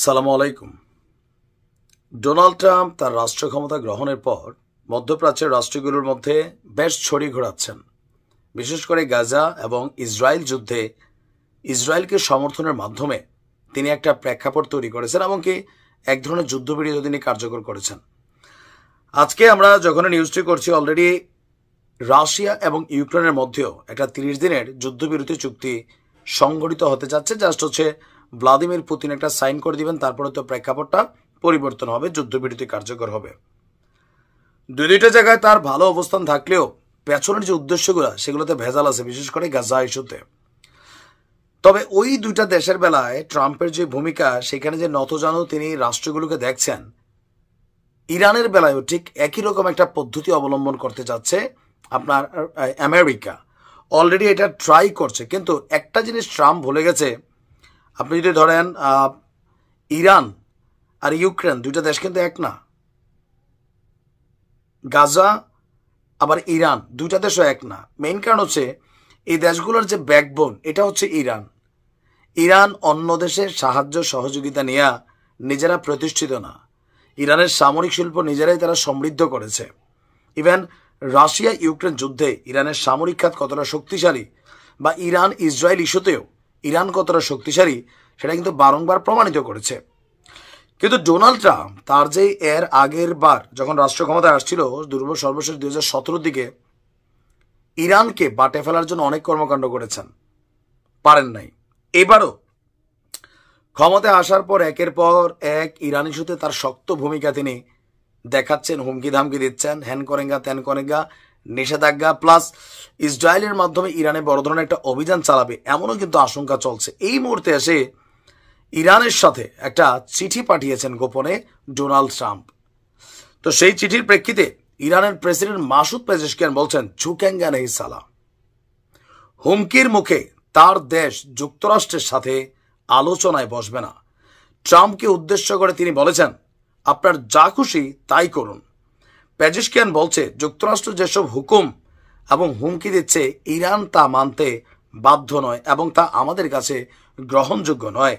সালামু আলাইকুম। Donald Trump তার রাষ্ট্র ক্ষমতা গ্রহণের পর মধ্যপ্রাচ্যের রাষ্ট্রগুলোর মধ্যে বেশ ছড়ি ঘোরাচ্ছেন। বিশেষ করে গাজা এবং ইসরায়েল যুদ্ধে ইসরায়েলকে সমর্থনের মাধ্যমে তিনি একটা প্রেক্ষাপট তৈরি করেছেন, এমনকি এক ধরনের যুদ্ধবিরতি তিনি কার্যকর করেছেন। আজকে আমরা যখন নিউজটি করছি, অলরেডি রাশিয়া এবং ইউক্রেনের মধ্যেও একটা 30 দিনের যুদ্ধবিরতি চুক্তি সংগঠিত হতে যাচ্ছে। জাস্ট হচ্ছে ভ্লাদিমির পুতিন একটা সাইন করে দিবেন, তারপরে তো প্রেক্ষাপটটা পরিবর্তন হবে, যুদ্ধবিরতি কার্যকর হবে। দুইটা জায়গায় তার ভালো অবস্থান থাকলেও পেছনের যে উদ্দেশ্যগুলো সেগুলোতে ভেজাল আছে, বিশেষ করে গাজা ইস্যুতে। তবে ওই দুইটা দেশের বেলায় ট্রাম্পের যে ভূমিকা, সেখানে যে নতজানু তিনি রাষ্ট্রগুলোকে দেখছেন, ইরানের বেলায়ও ঠিক একই রকম একটা পদ্ধতি অবলম্বন করতে যাচ্ছে আপনার আমেরিকা। অলরেডি এটা ট্রাই করছে, কিন্তু একটা জিনিস ট্রাম্প ভুলে গেছে। আপনি যদি ধরেন ইরান আর ইউক্রেন দুইটা দেশ কিন্তু এক না, গাজা আবার ইরান দুইটা দেশও এক না। মেইন কারণ হচ্ছে এই দেশগুলোর যে ব্যাকবোন, এটা হচ্ছে ইরান। ইরান অন্য দেশের সাহায্য সহযোগিতা নিয়ে নিজেরা প্রতিষ্ঠিত না। ইরানের সামরিক শিল্প নিজেরাই তারা সমৃদ্ধ করেছে। ইভেন রাশিয়া ইউক্রেন যুদ্ধে ইরানের সামরিক খাত কতটা শক্তিশালী, বা ইরান ইসরায়েল ইস্যুতেও ইরান কতটা শক্তিশালী, সেটা কিন্তু বারংবার প্রমাণিত করেছে। কিন্তু ডোনাল্ড ট্রাম্প তার যে এর আগের বার যখন রাষ্ট্র ক্ষমতায় আসছিল, সর্বশেষ 2017 দিকে ইরানকে বাটে ফেলার জন্য অনেক কর্মকাণ্ড করেছেন, পারেন নাই। এবারও ক্ষমতায় আসার পর একের পর এক ইরান ইস্যুতে তার শক্ত ভূমিকা তিনি দেখাচ্ছেন, হুমকি ধামকি দিচ্ছেন, হ্যান করেঙ্গা ত্যান করেঙ্গা, নিষেধাজ্ঞা, প্লাস ইসরায়েলের মাধ্যমে ইরানে বড় ধরনের একটা অভিযান চালাবে এমনও কিন্তু আশঙ্কা চলছে। এই মুহূর্তে এসে ইরানের সাথে একটা চিঠি পাঠিয়েছেন গোপনে ডোনাল্ড ট্রাম্প। তো সেই চিঠির প্রেক্ষিতে ইরানের প্রেসিডেন্ট মাসুদ পেজেশকিয়ান বলছেন, ঝুঁকেঙ্গা নেই সালা। হুমকির মুখে তার দেশ যুক্তরাষ্ট্রের সাথে আলোচনায় বসবে না। ট্রাম্পকে উদ্দেশ্য করে তিনি বলেছেন, আপনার যা খুশি তাই করুন। পেজেশকিয়ান বলছে, যুক্তরাষ্ট্র যেসব হুকুম এবং হুমকি দিচ্ছে, ইরান তা মানতে বাধ্য নয় এবং তা আমাদের কাছে গ্রহণযোগ্য নয়।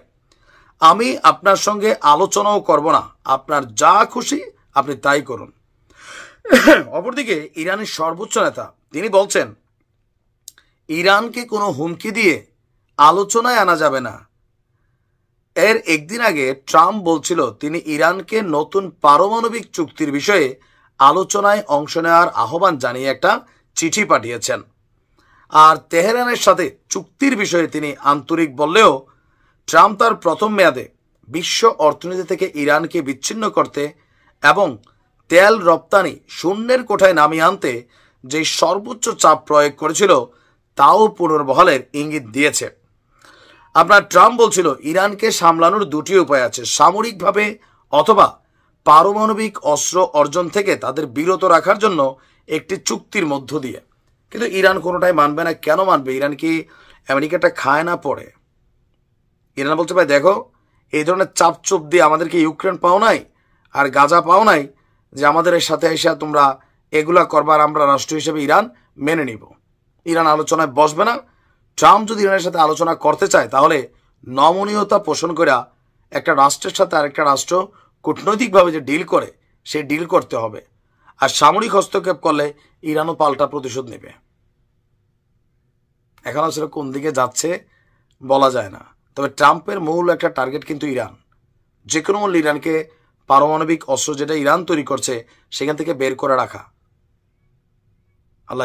আমি আপনার সঙ্গে আলোচনাও করব না, আপনার যা খুশি আপনি তাই করুন। অপরদিকে ইরানের সর্বোচ্চ নেতা তিনি বলছেন, ইরানকে কোনো হুমকি দিয়ে আলোচনায় আনা যাবে না। এর একদিন আগে ট্রাম্প বলছিল তিনি ইরানকে নতুন পারমাণবিক চুক্তির বিষয়ে আলোচনায় অংশ নেওয়ার আহ্বান জানিয়ে একটা চিঠি পাঠিয়েছেন। আর তেহরানের সাথে চুক্তির বিষয়ে তিনি আন্তরিক বললেও ট্রাম্প তার প্রথম মেয়াদে বিশ্ব অর্থনীতি থেকে ইরানকে বিচ্ছিন্ন করতে এবং তেল রপ্তানি শূন্যের কোঠায় নামিয়ে আনতে যে সর্বোচ্চ চাপ প্রয়োগ করেছিল, তাও পুনর্বহালের ইঙ্গিত দিয়েছে। আপনার ট্রাম্প বলছিল, ইরানকে সামলানোর দুটি উপায় আছে, সামরিকভাবে অথবা পারমাণবিক অস্ত্র অর্জন থেকে তাদের বিরত রাখার জন্য একটি চুক্তির মধ্য দিয়ে। কিন্তু ইরান কোনোটাই মানবে না। কেন মানবে? ইরান কি আমেরিকাটা খায় না পড়ে? ইরান বলছে, ভাই দেখো, এই ধরনের চাপ চুপ দিয়ে আমাদেরকে ইউক্রেন পাও নাই আর গাজা পাও নাই যে আমাদের সাথে এসে তোমরা এগুলা করবার আমরা রাষ্ট্র হিসেবে ইরান মেনে নিব। ইরান আলোচনায় বসবে না। ট্রাম্প যদি ইরানের সাথে আলোচনা করতে চায়, তাহলে নমনীয়তা পোষণ করে একটা রাষ্ট্রের সাথে আরেকটা রাষ্ট্র কূটনৈতিকভাবে যে ডিল করে, সেই ডিল করতে হবে। আর সামরিক হস্তক্ষেপ করলে ইরানও পাল্টা প্রতিশোধ নেবে। এখন আসলে কোন দিকে যাচ্ছে বলা যায় না। তবে ট্রাম্পের মূল একটা টার্গেট কিন্তু ইরান। যে কোনো মূল্যে ইরানকে পারমাণবিক অস্ত্র যেটা ইরান তৈরি করছে সেখান থেকে বের করে রাখা। আল্লাহ